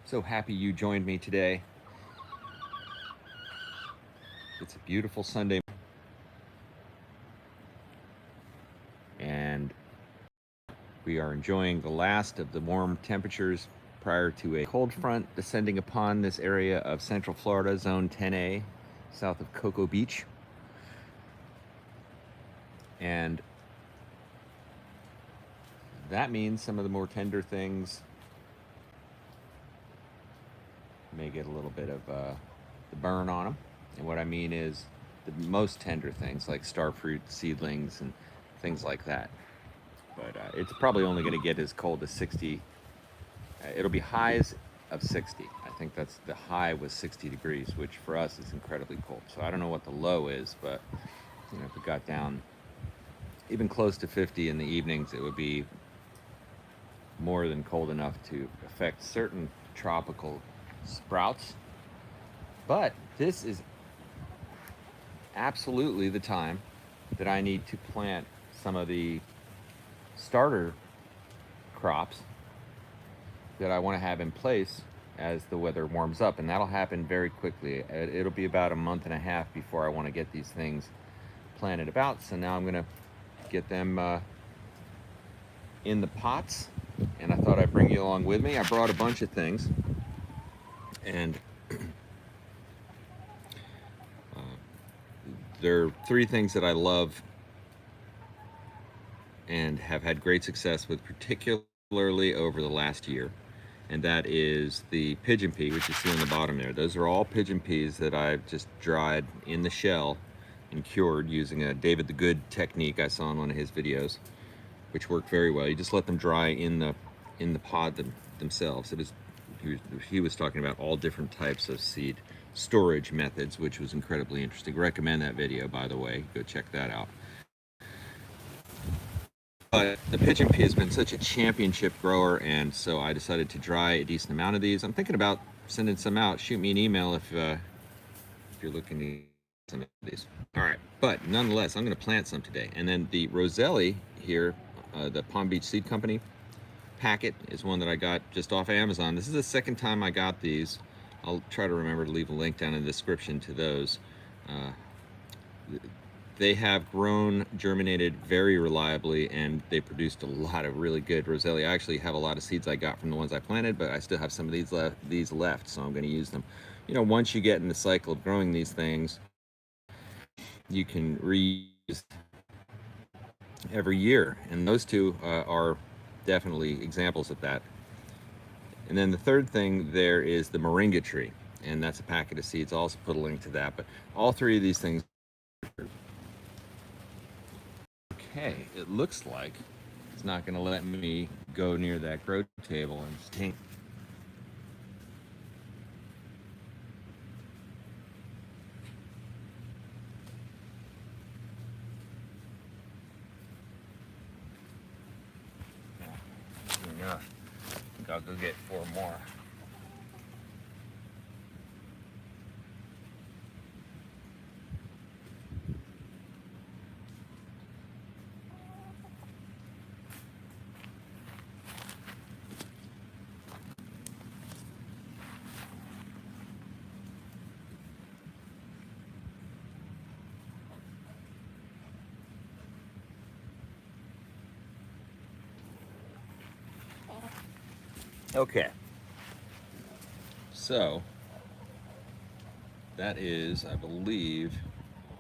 So happy you joined me today. It's a beautiful Sunday, and we are enjoying the last of the warm temperatures prior to a cold front descending upon this area of Central Florida, Zone 10A, south of Cocoa Beach. And that means some of the more tender things may get a little bit of the burn on them. And what I mean is the most tender things like starfruit seedlings and things like that. But it's probably only going to get as cold as 60. It'll be highs of 60. I think that's the high was 60 degrees, which for us is incredibly cold. So I don't know what the low is, but if it got down even close to 50 in the evenings, it would be more than cold enough to affect certain tropical sprouts. But this is absolutely the time that I need to plant some of the starter crops that I want to have in place as the weather warms up, and that'll happen very quickly. It'll be about a month and a half before I want to get these things planted about. So now I'm going to get them in the pots, and I thought I'd bring you along with me. I brought a bunch of things, and there are three things that I love and have had great success with, particularly over the last year. And that is the pigeon pea, which you see on the bottom there. Those are all pigeon peas that I've just dried in the shell and cured using a David the Good technique I saw in one of his videos, which worked very well. You just let them dry in the pod themselves. He was talking about all different types of seed storage methods, which was incredibly interesting. Recommend that video, by the way. Go check that out. But the pigeon pea has been such a championship grower, and so I decided to dry a decent amount of these. I'm thinking about sending some out. Shoot me an email if you're looking to get some of these. All right, but nonetheless, I'm going to plant some today. And then the Roselli here, the Palm Beach Seed Company packet, is one that I got just off Amazon. This is the second time I got these. I'll try to remember to leave a link down in the description to those. They have grown, germinated very reliably, and they produced a lot of really good Roselli. I actually have a lot of seeds I got from the ones I planted, but I still have some of these left, so I'm going to use them. Once you get in the cycle of growing these things, you can reuse every year, and those two are definitely examples of that. And then the third thing there is the Moringa tree, and that's a packet of seeds. I'll also put a link to that, but all three of these things. Okay, it looks like it's not going to let me go near that grow table and stink. Enough. I think I'll go get 4 more. Okay, so that is, I believe,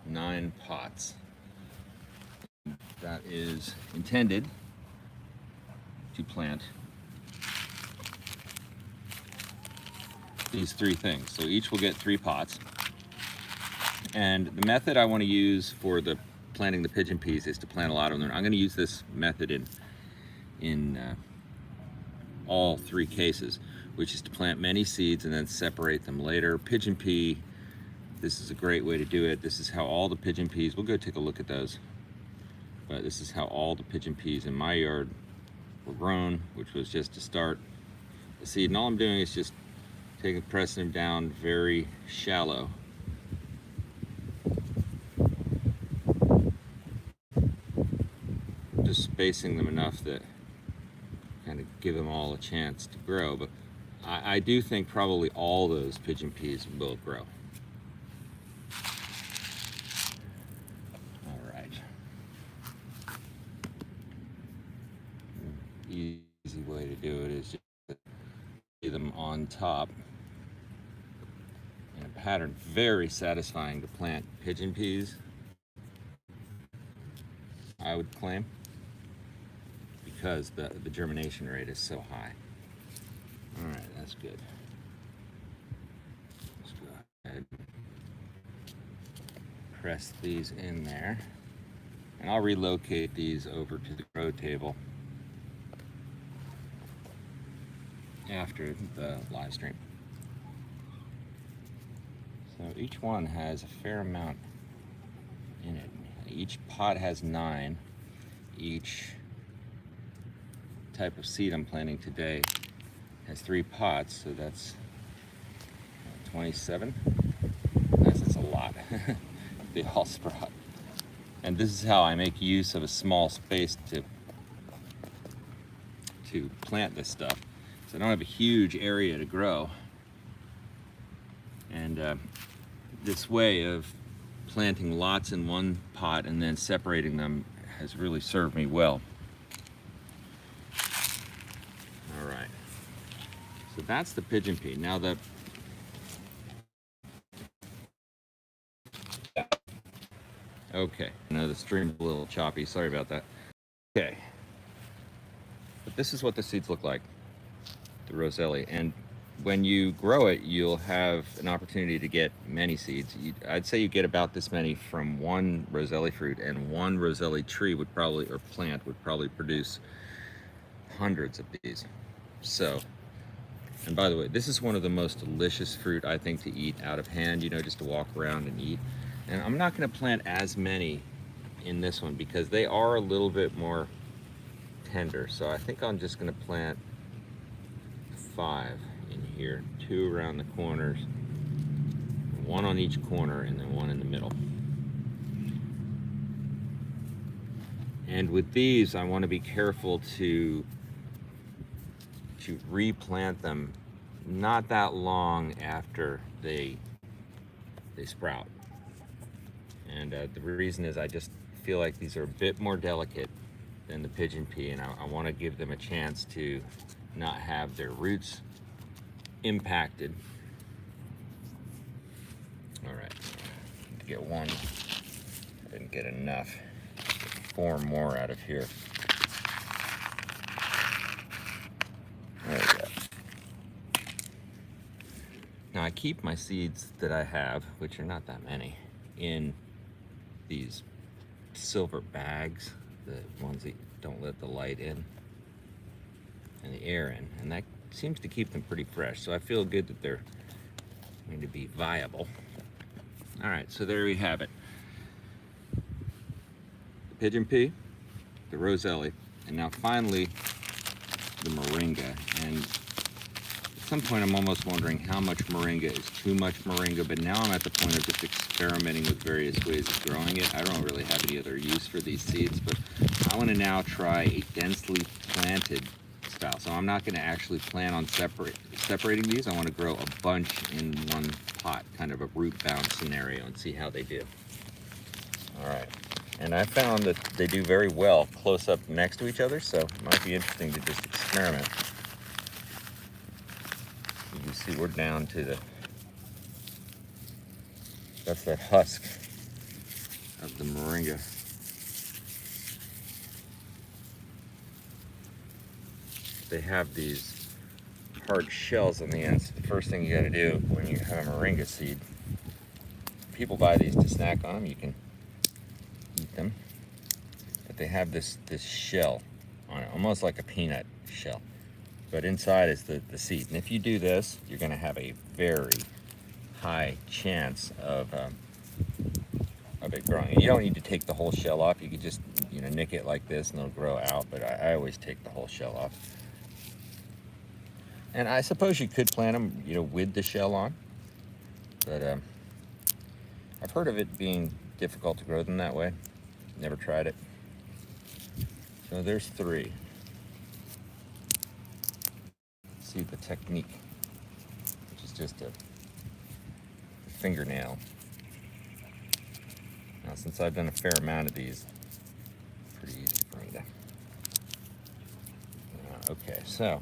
9 pots. That is intended to plant these 3 things. So each will get 3 pots. And the method I want to use for the planting the pigeon peas is to plant a lot of them. I'm going to use this method in all 3 cases, which is to plant many seeds and then separate them later. Pigeon pea, this is a great way to do it. This is how all the pigeon peas, we'll go take a look at those, but this is how all the pigeon peas in my yard were grown, which was just to start the seed. And all I'm doing is just pressing them down very shallow. Just spacing them enough that kind of give them all a chance to grow. But I do think probably all those pigeon peas will grow. All right. Easy way to do it is just lay them on top in a pattern. Very satisfying to plant pigeon peas, I would claim, because the germination rate is so high. All right, that's good. Let's go ahead, press these in there, and I'll relocate these over to the grow table after the live stream. So each one has a fair amount in it. Each pot has 9. Each type of seed I'm planting today has 3 pots, so that's 27. That's a lot. They all sprout. And this is how I make use of a small space to plant this stuff. So I don't have a huge area to grow. And this way of planting lots in one pot and then separating them has really served me well. All right. So that's the pigeon pea. Now okay, I know the stream's a little choppy, sorry about that. Okay, but this is what the seeds look like, the Roselli, and when you grow it, you'll have an opportunity to get many seeds. I'd say you get about this many from one Roselli fruit, and one Roselli tree would probably, or plant, would probably produce hundreds of these. So, and by the way, this is one of the most delicious fruit I think to eat out of hand, you know, just to walk around and eat. And I'm not going to plant as many in this one because they are a little bit more tender. So I think I'm just going to plant 5 in here, 2 around the corners, 1 on each corner, and then 1 in the middle. And with these, I want to be careful to replant them not that long after they sprout. And the reason is I just feel like these are a bit more delicate than the pigeon pea, and I want to give them a chance to not have their roots impacted. All right, to get 1, I didn't get enough. Get 4 more out of here. There we go. Now I keep my seeds that I have, which are not that many, in these silver bags, the ones that don't let the light in and the air in, and that seems to keep them pretty fresh, so I feel good that they're going to be viable. All right, so there we have it. The pigeon pea, the Roselli, and now finally the Moringa. And at some point I'm almost wondering how much Moringa is too much Moringa, but now I'm at the point of just experimenting with various ways of growing it. I don't really have any other use for these seeds, but I want to now try a densely planted style. So I'm not going to actually plan on separating these. I want to grow a bunch in one pot, kind of a root bound scenario, and see how they do. All right. And I found that they do very well close up next to each other, so it might be interesting to just experiment. You can see we're down to that's that husk of the Moringa. They have these hard shells on the ends. The first thing you got to do when you have a Moringa seed, people buy these to snack on them. You can eat them, but they have this shell on it, almost like a peanut shell, but inside is the seed. And if you do this, you're going to have a very high chance of it growing. And you don't need to take the whole shell off. You could just, you know, nick it like this and it'll grow out, but I always take the whole shell off. And I suppose you could plant them, you know, with the shell on, but I've heard of it being difficult to grow them that way. Never tried it. So there's 3. See the technique. just a fingernail. Now, since I've done a fair amount of these, it's pretty easy for me to. Okay, so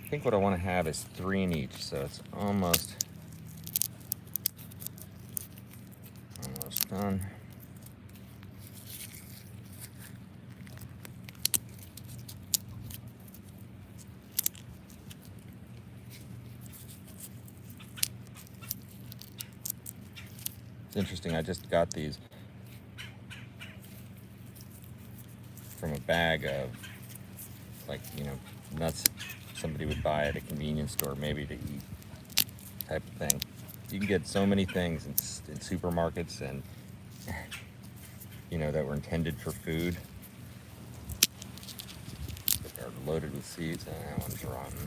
I think what I want to have is 3 in each, so it's almost done. It's interesting, I just got these from a bag of, like, you know, nuts somebody would buy at a convenience store, maybe to eat type of thing. You can get so many things in supermarkets and, you know, that were intended for food. But they're loaded with seeds, and that one's rotten.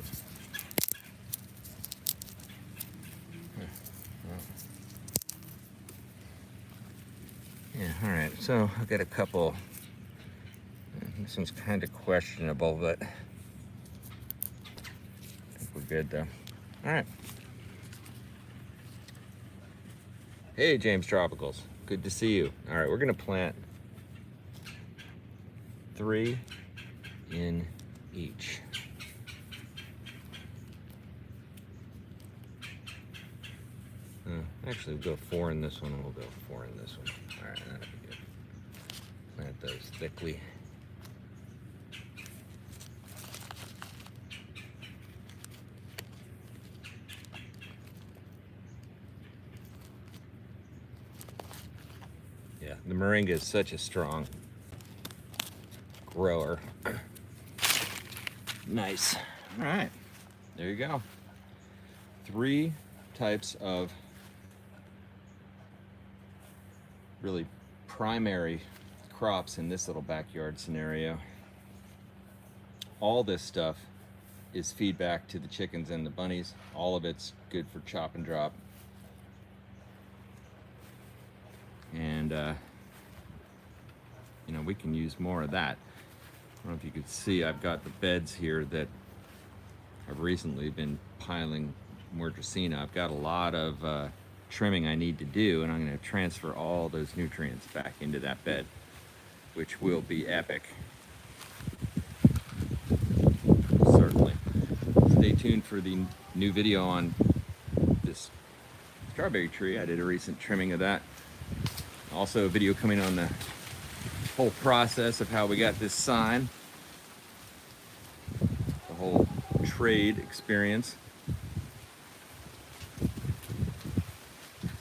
Yeah, all right, so I've got a couple. This one's kind of questionable, but I think we're good though. All right. Hey, James Tropicals. Good to see you. All right, we're gonna plant 3 in each. Actually, we'll go 4 in this one, and we'll go 4 in this one. All right, that'll be good. Plant those thickly. Yeah, the Moringa is such a strong grower. Nice. All right, there you go. 3 types of really primary crops in this little backyard scenario. All this stuff is feedback to the chickens and the bunnies. All of it's good for chop and drop. And you know, we can use more of that. I don't know if you could see, I've got the beds here that I've recently been piling more Dracaena. I've got a lot of trimming I need to do, and I'm going to transfer all those nutrients back into that bed, which will be epic. Certainly. Stay tuned for the new video on this strawberry tree. I did a recent trimming of that. Also a video coming on the whole process of how we got this sign, the whole trade experience.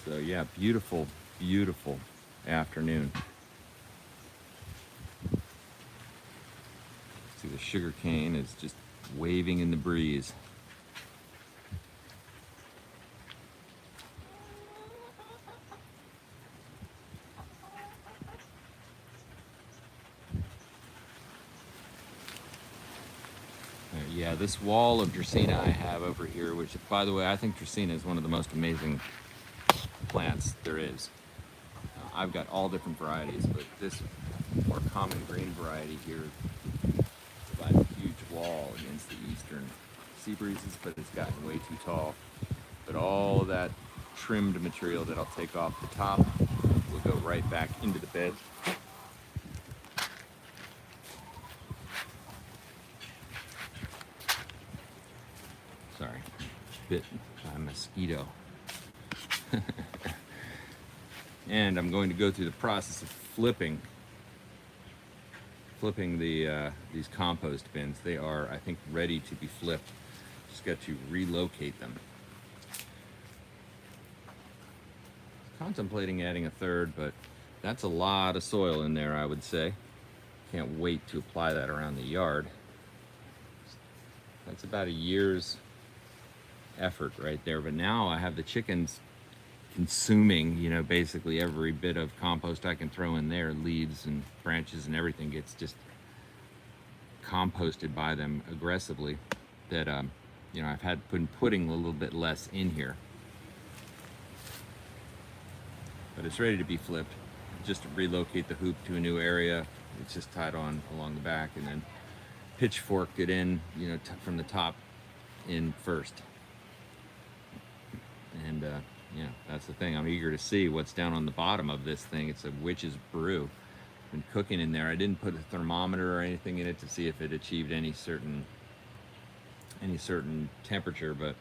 So yeah, beautiful, beautiful afternoon. See, the sugar cane is just waving in the breeze. Yeah, this wall of Dracaena I have over here, which, by the way, I think Dracaena is one of the most amazing plants there is. I've got all different varieties, but this more common green variety here provides a huge wall against the eastern sea breezes, but it's gotten way too tall. But all of that trimmed material that I'll take off the top will go right back into the bed. Sorry, bitten by a mosquito. And I'm going to go through the process of flipping these compost bins. They are, I think, ready to be flipped. Just got to relocate them. Contemplating adding a third, but that's a lot of soil in there, I would say. Can't wait to apply that around the yard. That's about a year's effort right there. But now I have the chickens consuming, you know, basically every bit of compost I can throw in there. Leaves and branches and everything gets just composted by them aggressively. That you know, I've been putting a little bit less in here, but it's ready to be flipped. Just to relocate the hoop to a new area. It's just tied on along the back, and then pitchforked it in, you know, from the top in first. And yeah, that's the thing. I'm eager to see what's down on the bottom of this thing. It's a witch's brew. Been cooking in there. I didn't put a thermometer or anything in it to see if it achieved any certain temperature, but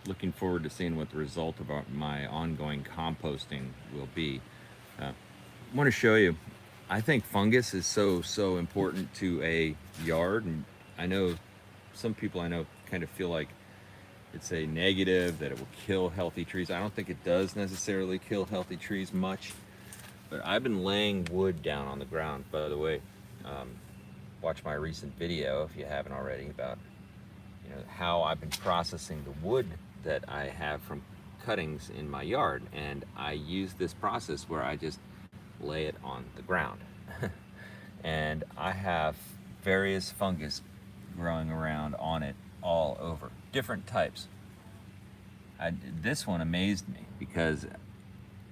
looking forward to seeing what the result of my ongoing composting will be. I want to show you, I think fungus is so important to a yard, and I know some people I know kind of feel like it's a negative, that it will kill healthy trees. I don't think it does necessarily kill healthy trees much. But I've been laying wood down on the ground, by the way. Watch my recent video if you haven't already about how I've been processing the wood that I have from cuttings in my yard. And I use this process where I just lay it on the ground. And I have various fungus growing around on it all over, different types. This one amazed me because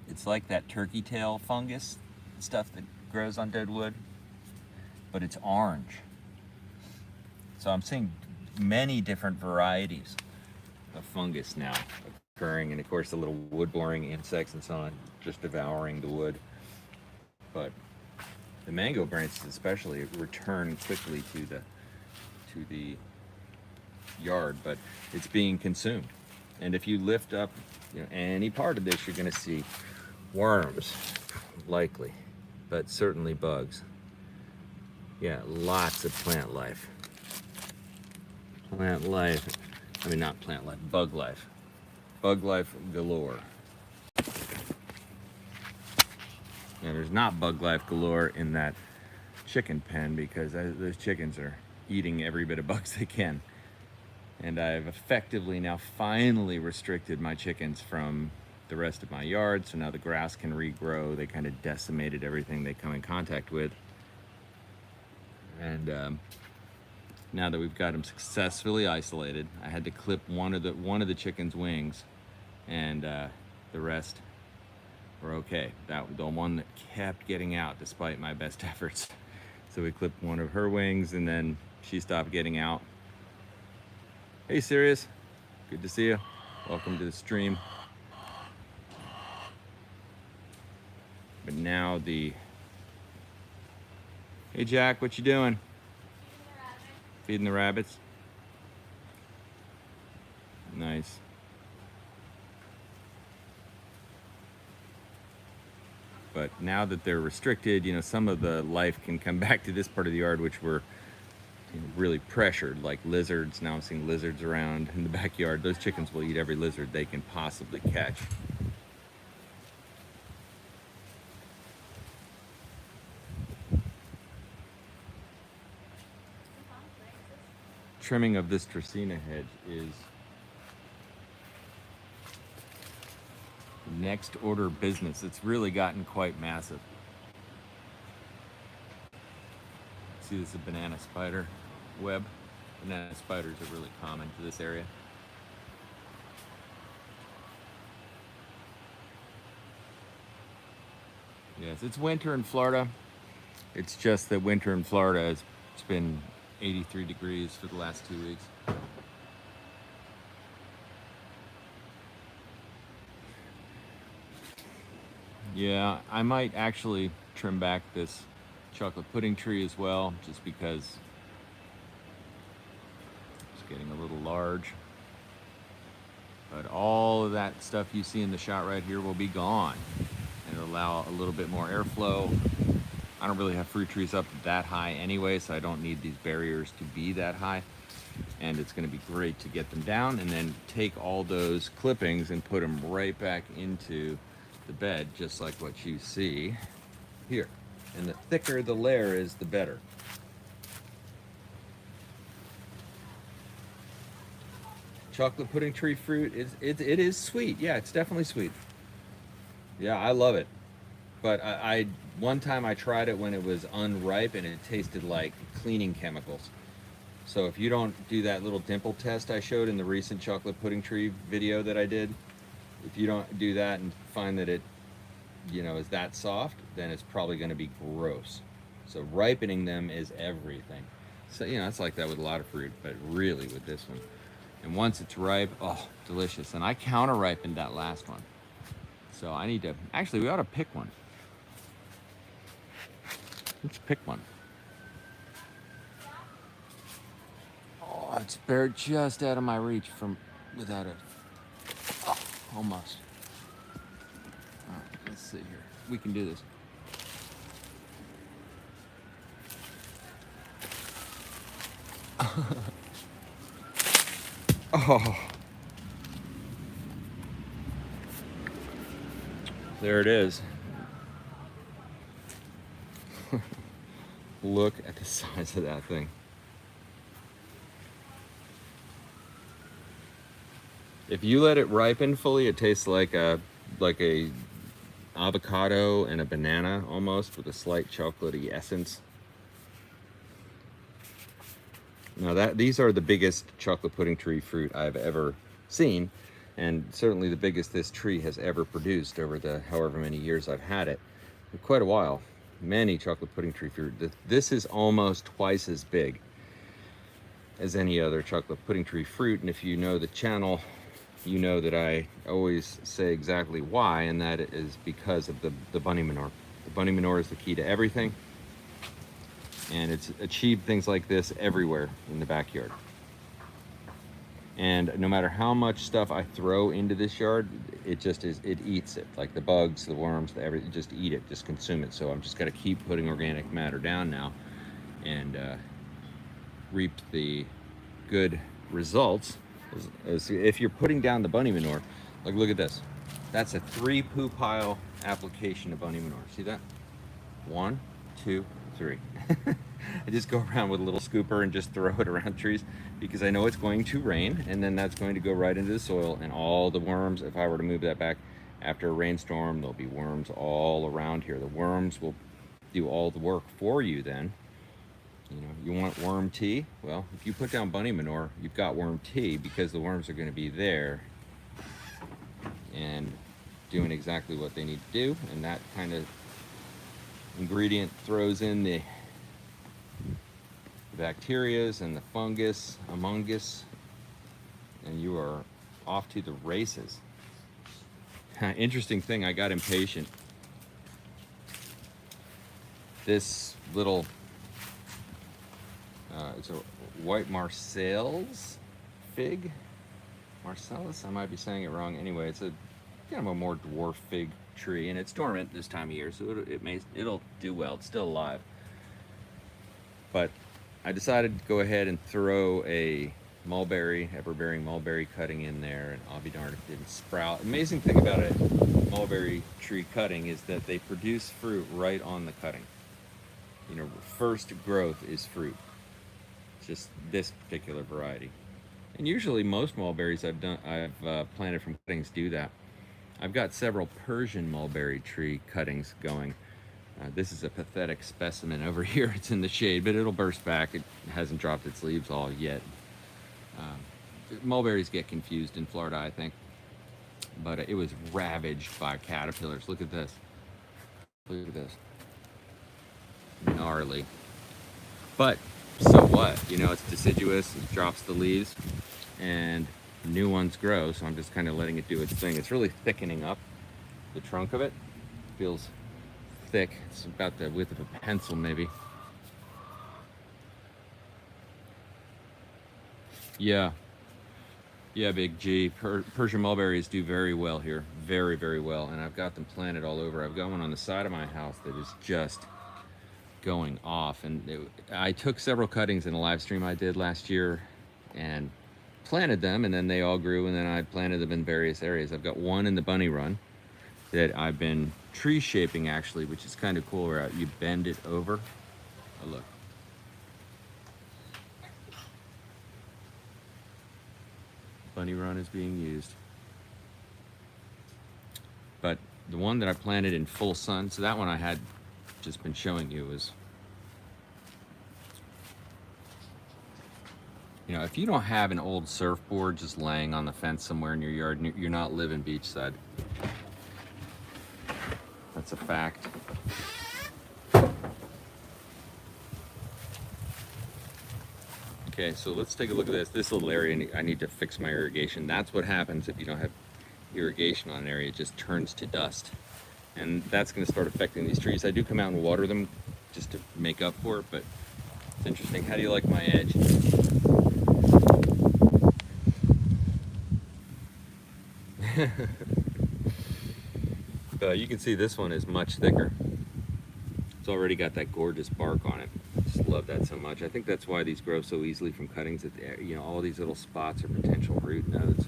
it's like that turkey tail fungus stuff that grows on dead wood, but it's orange. So I'm seeing many different varieties of fungus now occurring, and of course the little wood-boring insects and so on just devouring the wood. But the mango branches especially return quickly to the yard, but it's being consumed. And if you lift up any part of this, you're going to see worms, likely, but certainly bugs. Yeah, lots of plant life. Plant life, I mean not plant life, bug life. Bug life galore. Yeah, there's not bug life galore in that chicken pen because those chickens are eating every bit of bugs they can. And I've effectively now finally restricted my chickens from the rest of my yard, so now the grass can regrow. They kind of decimated everything they come in contact with. And now that we've got them successfully isolated, I had to clip one of the chicken's wings, and the rest were okay. The one that kept getting out despite my best efforts. So we clipped one of her wings, and then she stopped getting out. Hey Sirius, good to see you. Welcome to the stream. But now hey Jack, what you doing? Feeding the rabbits. Nice. But now that they're restricted, some of the life can come back to this part of the yard, which we're really pressured, like lizards. Now I'm seeing lizards around in the backyard. Those chickens will eat every lizard they can possibly catch. Trimming of this Dracaena hedge is next order business. It's really gotten quite massive. See, this is a banana spider web. Banana spiders are really common to this area. Yes, it's winter in Florida. It's just that winter in Florida it's been 83 degrees for the last 2 weeks. Yeah, I might actually trim back this chocolate pudding tree as well, just because it's getting a little large. But all of that stuff you see in the shot right here will be gone, and it'll allow a little bit more airflow. I don't really have fruit trees up that high anyway, so I don't need these barriers to be that high. And it's going to be great to get them down and then take all those clippings and put them right back into the bed, just like what you see here. And the thicker the layer is, the better. Chocolate pudding tree fruit, it is sweet. Yeah, it's definitely sweet. Yeah, I love it. But one time I tried it when it was unripe and it tasted like cleaning chemicals. So if you don't do that little dimple test I showed in the recent chocolate pudding tree video that I did, if you don't do that and find that it, is that soft, then it's probably going to be gross. So ripening them is everything. So, it's like that with a lot of fruit, but really with this one. And once it's ripe, oh, delicious. And I counter ripened that last one. So I need to, actually we ought to pick one. Let's pick one. Oh, it's bared just out of my reach from without it. Oh, almost. All right, let's see here. We can do this. Oh, there it is. Look at the size of that thing. If you let it ripen fully, it tastes like a avocado and a banana almost, with a slight chocolatey essence. Now these are the biggest chocolate pudding tree fruit I've ever seen, and certainly the biggest this tree has ever produced over the however many years I've had it. For quite a while. Many chocolate pudding tree fruit. This is almost twice as big as any other chocolate pudding tree fruit, and if you know the channel, you know that I always say exactly why, and that is because of the bunny manure. The bunny manure is the key to everything, and it's achieved things like this everywhere in the backyard. And no matter how much stuff I throw into this yard, it just is, it eats it. Like the bugs, the worms, everything, just eat it, just consume it. So I'm just gonna keep putting organic matter down now and reap the good results. As if you're putting down the bunny manure, like look at this. That's a 3 poo pile application of bunny manure. See that? 1, 2, 3. I just go around with a little scooper and just throw it around trees because I know it's going to rain, and then that's going to go right into the soil, and all the worms, if I were to move that back after a rainstorm, there'll be worms all around here. The worms will do all the work for you then. You know, you want worm tea? Well, if you put down bunny manure, you've got worm tea, because the worms are going to be there and doing exactly what they need to do, and that kind of ingredient throws in the bacterias and the fungus among us, and you are off to the races. Interesting thing, I got impatient. This little it's a white Marseille's fig. Marcellus, I might be saying it wrong. Anyway, it's a kind of a more dwarf fig tree, and it's dormant this time of year, so it'll do well. It's still alive. But I decided to go ahead and throw a mulberry, ever-bearing mulberry cutting in there, and I'll be darned if it didn't sprout. Amazing thing about a mulberry tree cutting is that they produce fruit right on the cutting. You know, first growth is fruit. It's just this particular variety. And usually most mulberries I've planted from cuttings do that. I've got several Persian mulberry tree cuttings going. This is a pathetic specimen over here. It's in the shade, but it'll burst back. It hasn't dropped its leaves all yet. Mulberries get confused in Florida, I think. But it was ravaged by caterpillars. Look at this. Look at this. Gnarly. But so what? You know, it's deciduous. It drops the leaves, and new ones grow. So I'm just kind of letting it do its thing. It's really thickening up the trunk of it. Feels thick. It's about the width of a pencil, maybe. Yeah, Big G. Persian mulberries do very well here, very, very well, and I've got them planted all over. I've got one on the side of my house that is just going off, and I took several cuttings in a live stream I did last year and planted them, and then they all grew, and then I planted them in various areas. I've got one in the bunny run that I've been tree shaping, actually, which is kind of cool, where you bend it over. Oh, look. Bunny run is being used. But the one that I planted in full sun, so that one I had just been showing you, is, you know, if you don't have an old surfboard just laying on the fence somewhere in your yard, you're not living beachside. That's a fact. Okay, so let's take a look at this. This little area, I need to fix my irrigation. That's what happens if you don't have irrigation on an area. It just turns to dust. And that's going to start affecting these trees. I do come out and water them just to make up for it, but it's interesting. How do you like my edge? You can see this one is much thicker. It's already got that gorgeous bark on it. I just love that so much. I think that's why these grow so easily from cuttings. That, you know, all these little spots are potential root nodes.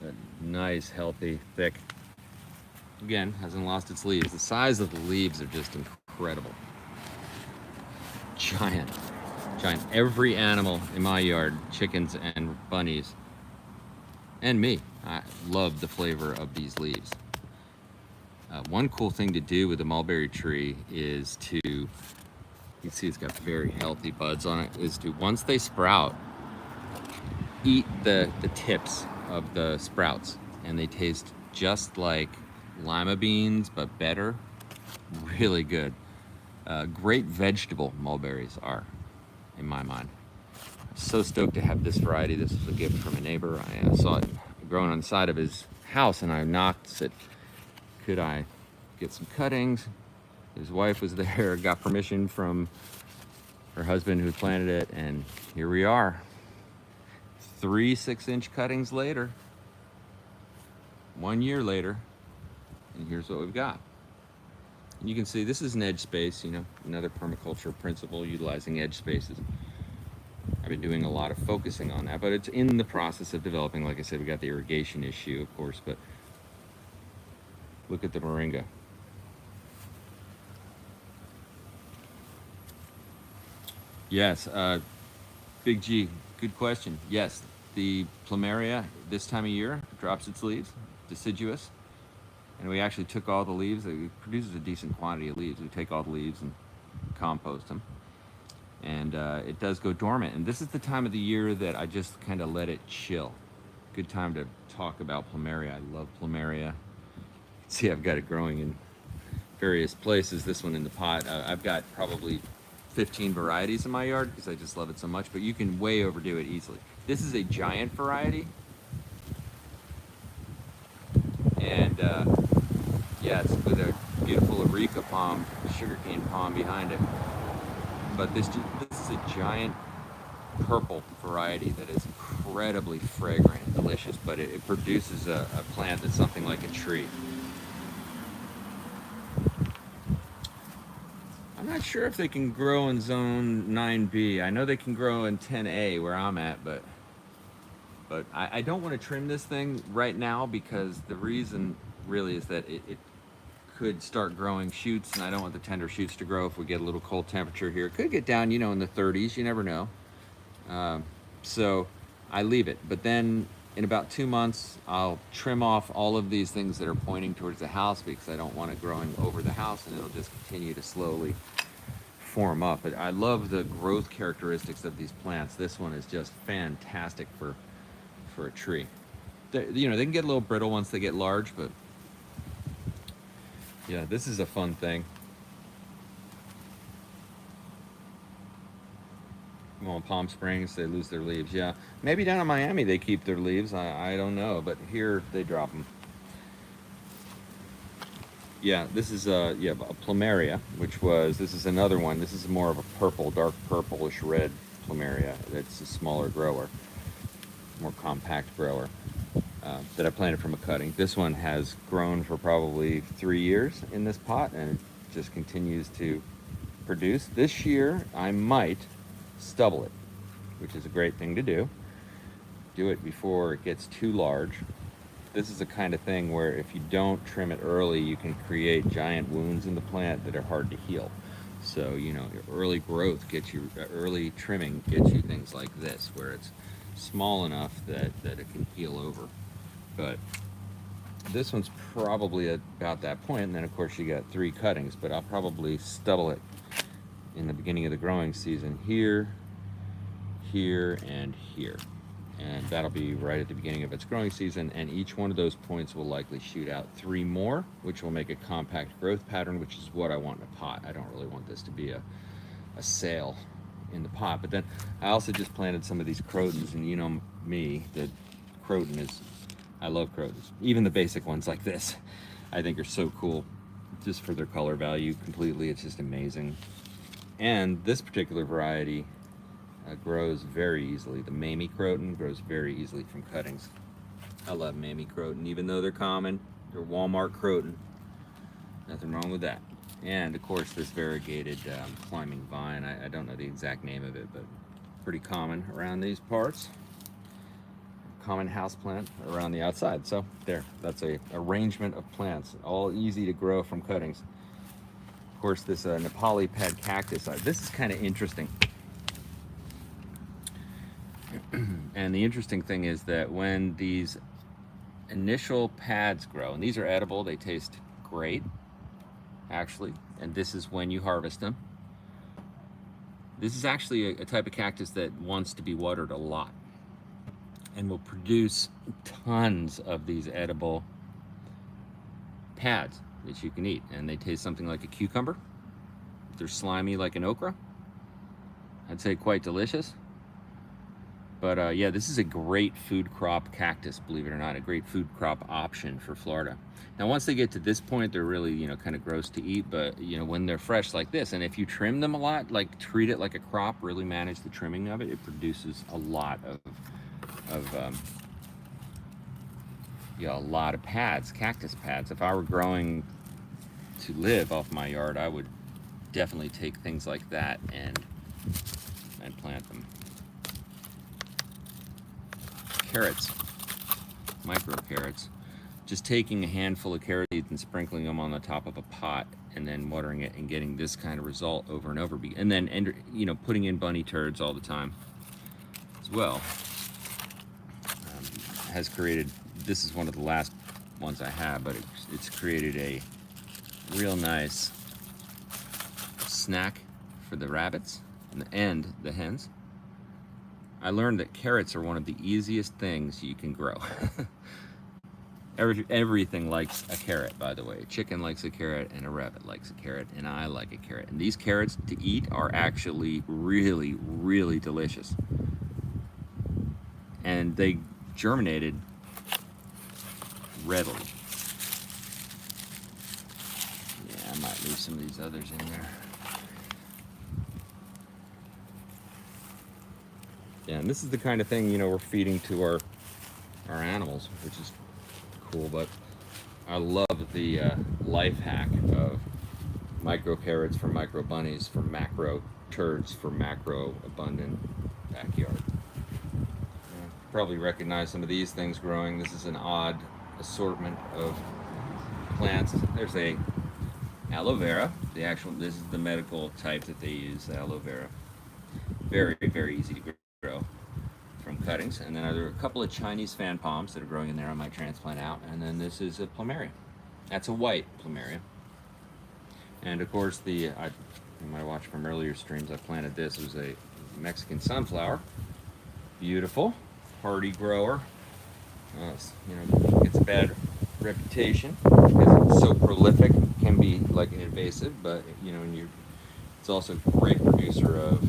That nice, healthy, thick. Again, hasn't lost its leaves. The size of the leaves are just incredible. Giant, giant. Every animal in my yard, chickens and bunnies, and me, I love the flavor of these leaves. One cool thing to do with the mulberry tree is to, you can see it's got very healthy buds on it, is to, once they sprout, eat the tips of the sprouts, and they taste just like lima beans, but better. Really good. Great vegetable mulberries are, in my mind. I'm so stoked to have this variety. This was a gift from a neighbor. I saw it growing on the side of his house, and I knocked, said, could I get some cuttings? His wife was there, got permission from her husband who planted it, and here we are. 3 6-inch cuttings later, 1 year later, and here's what we've got. And you can see this is an edge space, you know, another permaculture principle, utilizing edge spaces. I've been doing a lot of focusing on that, but it's in the process of developing. Like I said, we got the irrigation issue, of course, but look at the Moringa. Yes, Big G, good question. Yes, the Plumeria this time of year drops its leaves, deciduous. And we actually took all the leaves. It produces a decent quantity of leaves. We take all the leaves and compost them. And it does go dormant. And this is the time of the year that I just kind of let it chill. Good time to talk about Plumeria. I love Plumeria. See, I've got it growing in various places. This one in the pot. I've got probably 15 varieties in my yard because I just love it so much, but you can way overdo it easily. This is a giant variety. And yeah, it's with a beautiful areca palm, sugarcane palm behind it. But this is a giant purple variety that is incredibly fragrant and delicious, but it produces a plant that's something like a tree. I'm not sure if they can grow in zone 9B. I know they can grow in 10A where I'm at, but I don't want to trim this thing right now because the reason really is that it could start growing shoots, and I don't want the tender shoots to grow if we get a little cold temperature here. It could get down, you know, in the 30s, you never know. So I leave it, but then in about 2 months, I'll trim off all of these things that are pointing towards the house because I don't want it growing over the house, and it'll just continue to slowly form up. But I love the growth characteristics of these plants. This one is just fantastic for a tree. You know, they can get a little brittle once they get large, but yeah, this is a fun thing. Well, in Palm Springs, they lose their leaves. Yeah, maybe down in Miami they keep their leaves. I don't know, but here they drop them. Yeah, this is a Plumeria, this is another one. This is more of a purple, dark purplish red Plumeria. It's a smaller grower, more compact grower that I planted from a cutting. This one has grown for probably 3 years in this pot, and it just continues to produce. This year, I might stubble it, which is a great thing to do. Do it before it gets too large. This is the kind of thing where if you don't trim it early, you can create giant wounds in the plant that are hard to heal. So, you know, your early growth gets you, early trimming gets you things like this, where it's small enough that it can heal over. But this one's probably about that point, and then of course you got 3 cuttings, but I'll probably stubble it in the beginning of the growing season here, here, and here. And that'll be right at the beginning of its growing season, and each one of those points will likely shoot out 3 more, which will make a compact growth pattern, which is what I want in a pot. I don't really want this to be a sail in the pot. But then I also just planted some of these crotons, and you know me, the croton is, I love crotons. Even the basic ones like this, I think are so cool, just for their color value completely. It's just amazing. And this particular variety grows very easily. The Mamie croton grows very easily from cuttings. I love Mamie croton, even though they're common. They're Walmart croton. Nothing wrong with that. And of course this variegated climbing vine. I don't know the exact name of it, but pretty common around these parts. Common house plant around the outside. So there, that's a arrangement of plants, all easy to grow from cuttings. Of course, this Nepali Pad Cactus, this is kind of interesting. And the interesting thing is that when these initial pads grow, and these are edible, they taste great, actually, and this is when you harvest them. This is actually a type of cactus that wants to be watered a lot and will produce tons of these edible pads that you can eat, and they taste something like a cucumber. They're slimy like an okra. I'd say quite delicious. But yeah, this is a great food crop cactus, believe it or not, a great food crop option for Florida. Now, once they get to this point, they're really, you know, kind of gross to eat, but you know, when they're fresh like this, and if you trim them a lot, like treat it like a crop, really manage the trimming of it, it produces a lot of yeah, a lot of pads, cactus pads. If I were growing to live off my yard, I would definitely take things like that and plant them. Carrots, micro carrots. Just taking a handful of carrot seeds and sprinkling them on the top of a pot and then watering it and getting this kind of result over and over. And then, you know, putting in bunny turds all the time as well. Has created, this is one of the last ones I have, but it's created a real nice snack for the rabbits and the hens. I learned that carrots are one of the easiest things you can grow. Everything likes a carrot, by the way. A chicken likes a carrot, and a rabbit likes a carrot, and I like a carrot. And these carrots to eat are actually really, really delicious. And they germinated readily. Yeah, I might leave some of these others in there. Yeah, and this is the kind of thing, you know, we're feeding to our animals, which is cool. But I love the life hack of micro carrots for micro bunnies, for macro turds, for macro abundant backyard. Probably recognize some of these things growing. This is an odd assortment of plants. There's a aloe vera. This is the medical type that they use, the aloe vera. Very, very easy to grow from cuttings. And then there are a couple of Chinese fan palms that are growing in there I might transplant out. And then this is a Plumeria. That's a white Plumeria. And of course, you might watch from earlier streams, I planted this. It was a Mexican sunflower. Beautiful. Hardy grower. You know, gets a bad reputation because it's so prolific. It can be like an invasive, but you know, it's also a great producer of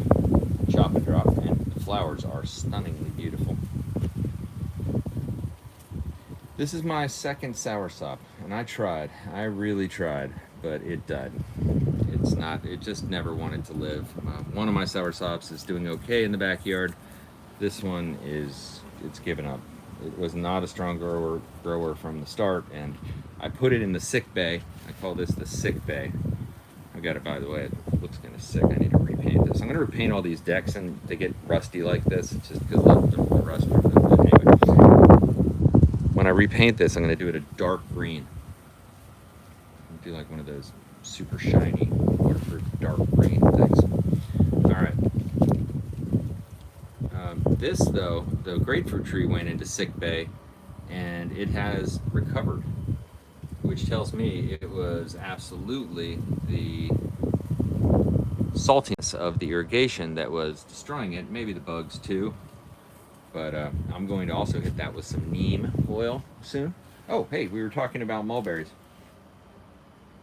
chop and drop, and the flowers are stunningly beautiful. This is my second soursop, and I really tried, but it died. It just never wanted to live. One of my soursops is doing okay in the backyard. This one it's given up. It was not a strong grower from the start, and I put it in the sick bay. I call this the sick bay. I got it, by the way. It looks kind of sick. I need to repaint this. I'm going to repaint all these decks, and they get rusty like this. It's just because they're rusty. But anyway, when I repaint this, I'm going to do it a dark green. Do like one of those super shiny, waterproof dark green things. All right. This, though, the grapefruit tree went into sick bay, and it has recovered, which tells me it was absolutely the saltiness of the irrigation that was destroying it. Maybe the bugs too, but I'm going to also hit that with some neem oil soon. Oh, hey, we were talking about mulberries.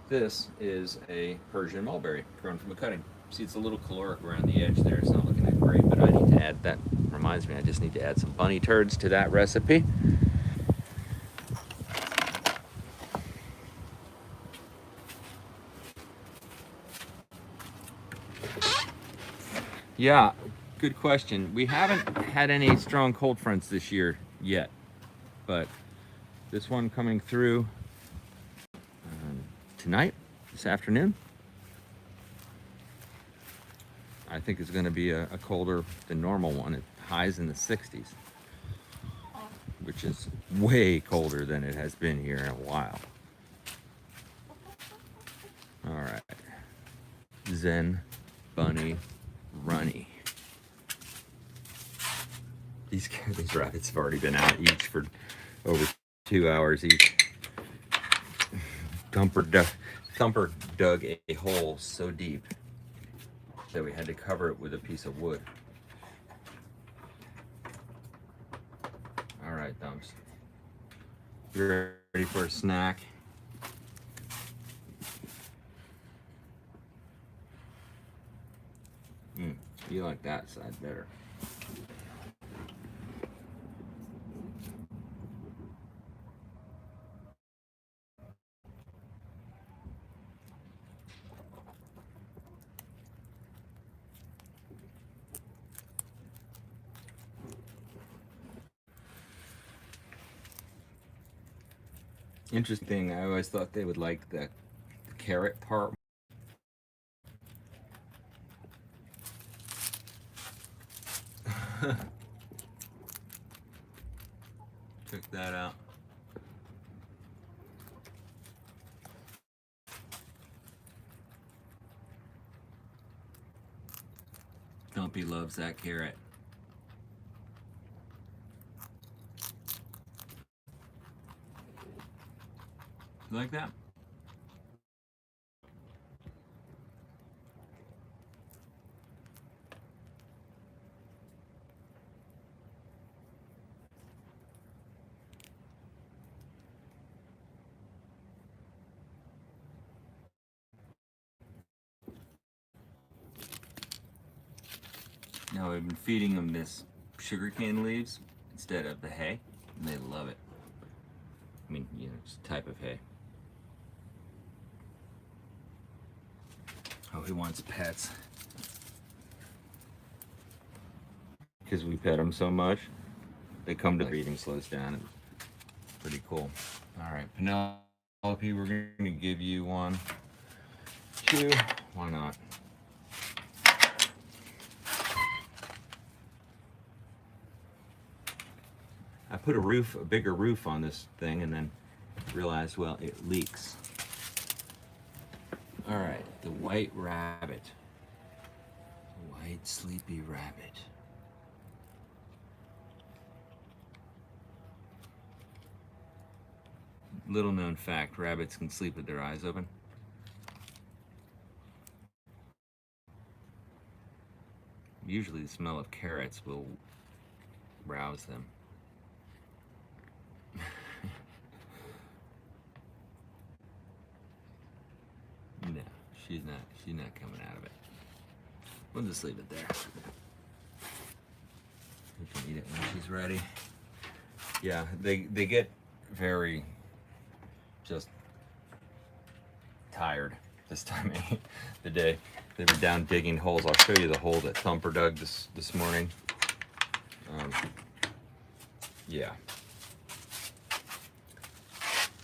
This is a Persian mulberry grown from a cutting. See, it's a little caloric around the edge there. It's not looking that great, but I need to add that. Reminds me, I just need to add some bunny turds to that recipe. Yeah, good question. We haven't had any strong cold fronts this year yet, but this one coming through tonight, this afternoon, I think is going to be a colder than normal one. It highs in the 60s, which is way colder than it has been here in a while. All right, Zen, Bunny, Runny. These rabbits have already been out each for over 2 hours each. Thumper dug a hole so deep that we had to cover it with a piece of wood. All right, Thumps. You ready for a snack? You like that side better. Interesting. I always thought they would like the carrot part. Check that out. Dumpy loves that carrot. You like that? Now we've been feeding them this sugarcane leaves instead of the hay, and they love it. I mean, you know, it's a type of hay. Oh, he wants pets. Because we pet them so much, they come to breeding slows down. And pretty cool. All right, Penelope, we're going to give you one, two. Why not? I put a bigger roof on this thing, and then realized, well, it leaks. All right, the white rabbit. White sleepy rabbit. Little known fact, rabbits can sleep with their eyes open. Usually the smell of carrots will rouse them. No, she's not coming out of it. We'll just leave it there. We can eat it when she's ready. Yeah, they get very just tired this time of the day. They were down digging holes. I'll show you the hole that Thumper dug this morning. Yeah.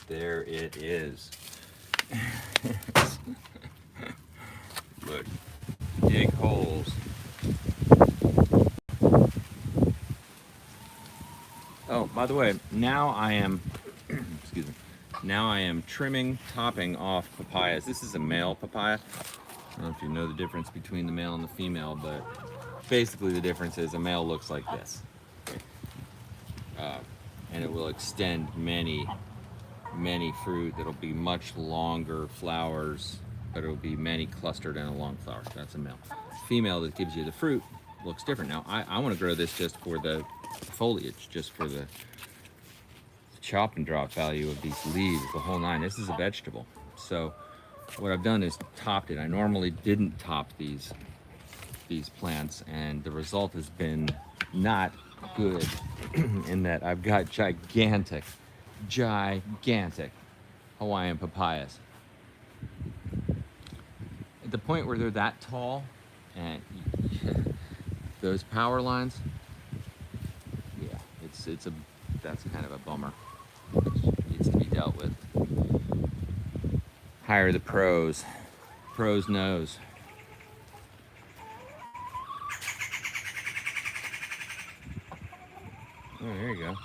There it is. Look, dig holes. Oh, by the way, now I am, excuse me, now I am trimming, topping off papayas. This is a male papaya. I don't know if you know the difference between the male and the female, but basically the difference is a male looks like this. And it will extend many fruit. That'll be much longer flowers, but it'll be many clustered in a long flower. That's a male. Female that gives you the fruit looks different. Now I want to grow this just for the foliage, just for the chop and drop value of these leaves, the whole nine. This is a vegetable. So what I've done is topped it. I normally didn't top these plants, and the result has been not good in that I've got gigantic Hawaiian papayas. At the point where they're that tall, and those power lines, yeah, that's kind of a bummer. Which needs to be dealt with. Hire the pros. Pros knows. Oh, there you go.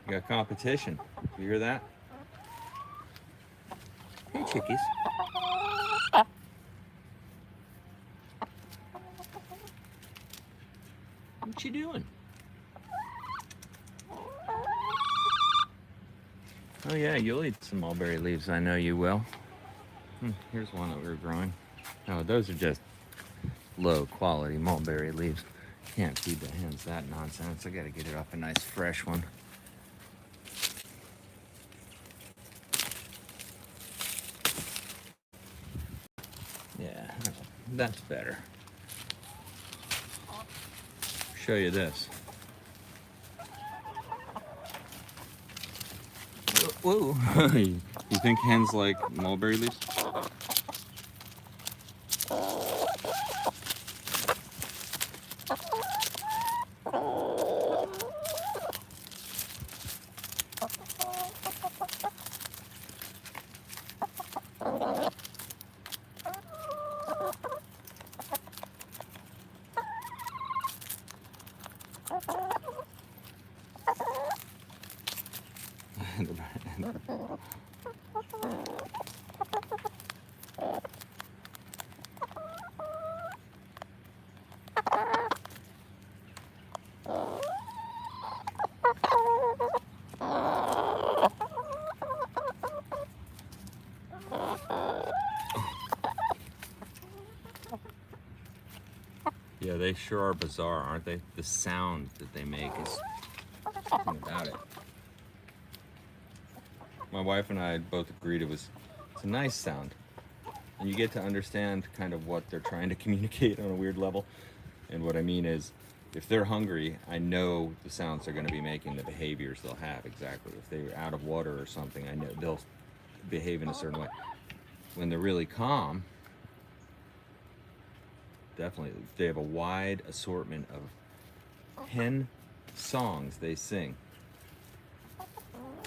You got competition. You hear that? Hey, chickies. What you doing? Oh yeah, you'll eat some mulberry leaves. I know you will. Here's one that we're growing. Oh, those are just low quality mulberry leaves. Can't feed the hens that nonsense. I gotta get it off a nice fresh one. Yeah, that's better. Show you this. Whoa. You think hens like mulberry leaves? Yeah, they sure are bizarre, aren't they? The sound that they make is something about it. My wife and I both agreed it's a nice sound. And you get to understand kind of what they're trying to communicate on a weird level. And what I mean is, if they're hungry, I know the sounds they're going to be making, the behaviors they'll have exactly. If they're out of water or something, I know they'll behave in a certain way. When they're really calm, definitely, they have a wide assortment of hen songs they sing.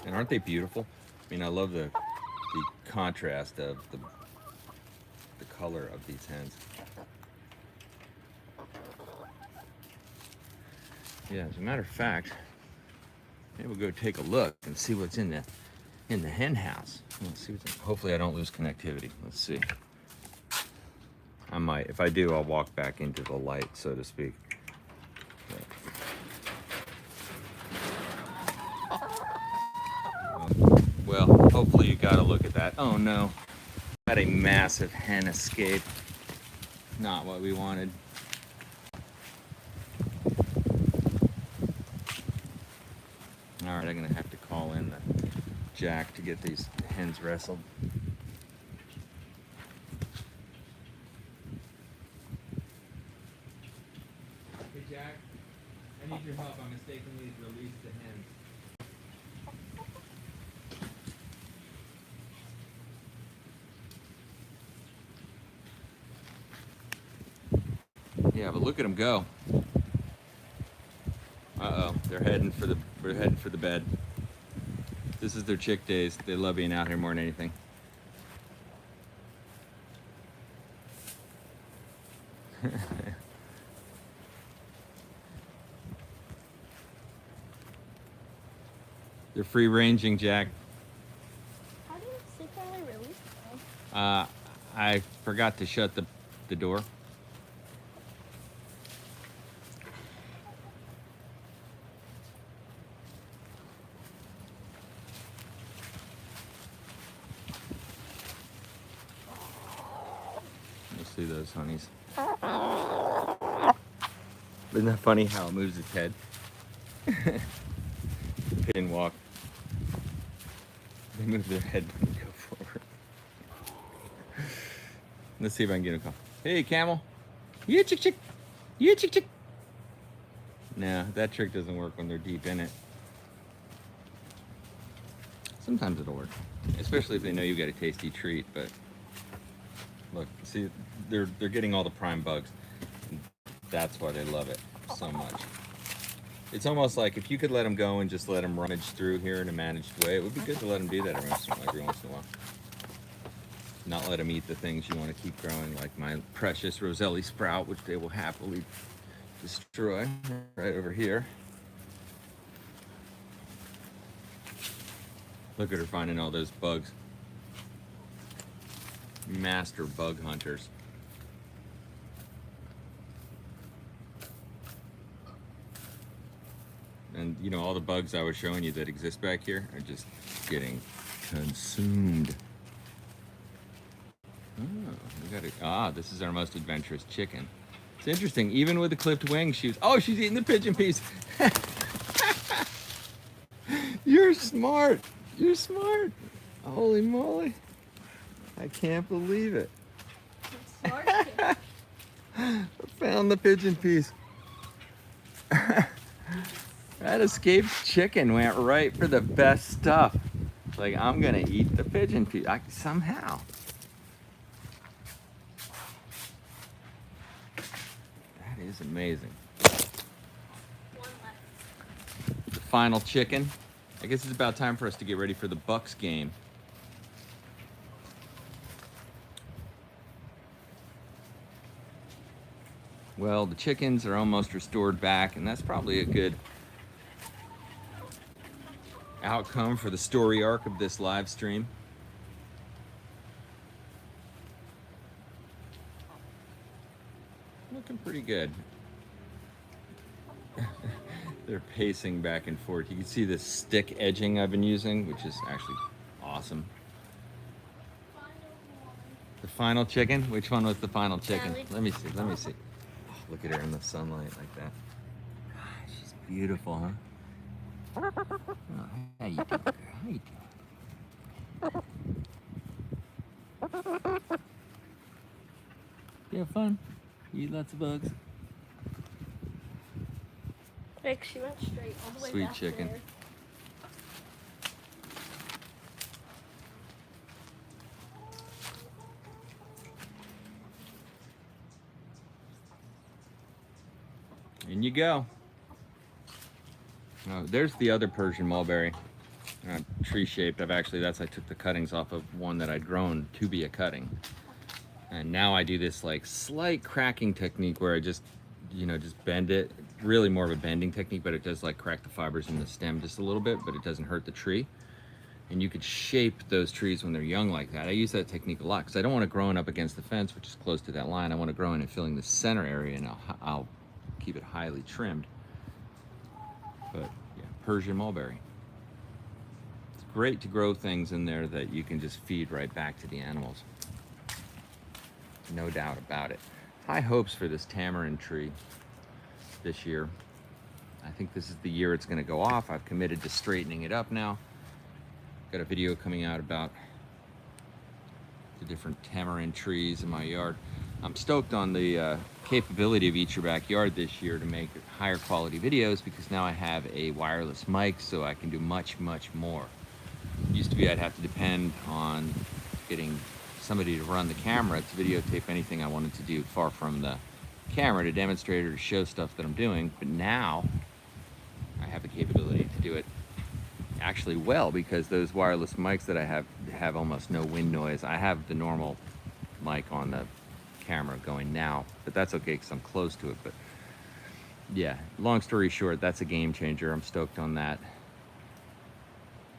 And aren't they beautiful? I mean, I love the contrast of the color of these hens. Yeah, as a matter of fact, maybe we'll go take a look and see what's in the hen house. Let's see what's in. Hopefully I don't lose connectivity. Let's see. I might. If I do, I'll walk back into the light, so to speak. Well, hopefully you got a look at that. Oh no. Had a massive hen escape. Not what we wanted. Alright, I'm gonna have to call in the Jack to get these hens wrestled. Hey Jack, I need your help. I mistakenly released the hens. Yeah, but look at them go. Uh-oh, they're heading for the bed. This is their chick days. They love being out here more than anything. They're free ranging, Jack. How do you secretly release them? I forgot to shut the door. See those honeys. Isn't that funny how it moves its head? Pigeon walk. They move their head when they go forward. Let's see if I can get him to call. Hey, camel. Yeah, chick, chick. Yeah, chick, chick. No, that trick doesn't work when they're deep in it. Sometimes it'll work, especially if they know you got a tasty treat. But look, see, they're getting all the prime bugs. That's why they love it so much. It's almost like if you could let them go and just let them rummage through here in a managed way, it would be good to let them do that every once in a while. Not let them eat the things you want to keep growing, like my precious Roselli sprout, which they will happily destroy right over here. Look at her finding all those bugs. Master bug hunters. And you know, all the bugs I was showing you that exist back here are just getting consumed. Oh, we got it. Ah, this is our most adventurous chicken. It's interesting, even with the clipped wings, she's eating the pigeon peas. You're smart. You're smart. Holy moly. I can't believe it. Smart kid. I found the pigeon peas. That escaped chicken went right for the best stuff. Like, I'm gonna eat the pigeon peas somehow. That is amazing. One left. The final chicken. I guess it's about time for us to get ready for the Bucks game. Well, the chickens are almost restored back, and that's probably a good outcome for the story arc of this live stream. Looking pretty good. They're pacing back and forth. You can see the stick edging I've been using, which is actually awesome. The final chicken? Which one was the final chicken? Sally. Let me see. Oh, look at her in the sunlight like that. God, she's beautiful, huh? Oh, how you doing, girl? How you doing? You have fun? You eat lots of bugs? Rick, she went straight all the way Sweet back chicken. there. In you go. Oh, there's the other Persian mulberry, tree shaped. I took the cuttings off of one that I'd grown to be a cutting. And now I do this like slight cracking technique where I just bend it. Really more of a bending technique, but it does like crack the fibers in the stem just a little bit, but it doesn't hurt the tree. And you could shape those trees when they're young like that. I use that technique a lot because I don't want to grow it up against the fence, which is close to that line. I want to grow in and filling the center area, and I'll keep it highly trimmed. But yeah, Persian mulberry. It's great to grow things in there that you can just feed right back to the animals. No doubt about it. High hopes for this tamarind tree this year. I think this is the year it's going to go off. I've committed to straightening it up now. Got a video coming out about the different tamarind trees in my yard. I'm stoked on the capability of Eat Your Backyard this year to make higher quality videos because now I have a wireless mic, so I can do much, much more. Used to be I'd have to depend on getting somebody to run the camera to videotape anything I wanted to do far from the camera to demonstrate or to show stuff that I'm doing, but now I have the capability to do it actually well because those wireless mics that I have almost no wind noise. I have the normal mic on the camera going now, but that's okay because I'm close to it. But yeah, long story short, that's a game changer. I'm stoked on that.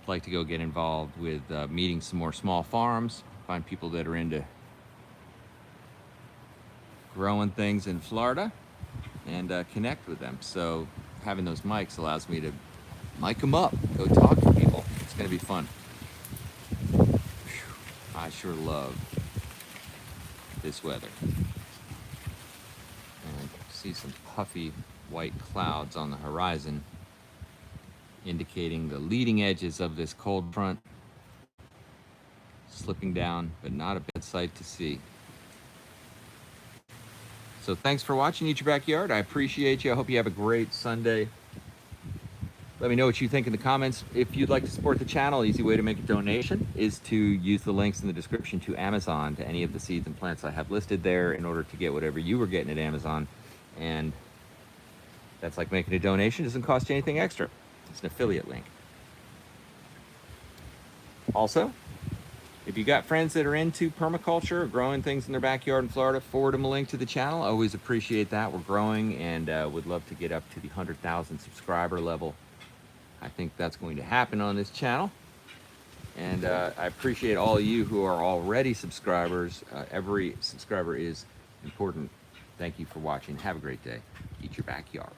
I'd like to go get involved with meeting some more small farms, find people that are into growing things in Florida and connect with them. So having those mics allows me to mic them up, go talk to people. It's going to be fun. Whew. I sure love this weather. And I see some puffy white clouds on the horizon indicating the leading edges of this cold front slipping down, but not a bad sight to see. So thanks for watching Eat Your Backyard. I appreciate you. I hope you have a great Sunday. Let me know what you think in the comments. If you'd like to support the channel, easy way to make a donation is to use the links in the description to Amazon, to any of the seeds and plants I have listed there, in order to get whatever you were getting at Amazon. And that's like making a donation. It doesn't cost you anything extra. It's an affiliate link. Also, if you got friends that are into permaculture or growing things in their backyard in Florida, forward them a link to the channel. I always appreciate that. We're growing and would love to get up to the 100,000 subscriber level. I think that's going to happen on this channel. And I appreciate all of you who are already subscribers. Every subscriber is important. Thank you for watching. Have a great day. Eat your backyard.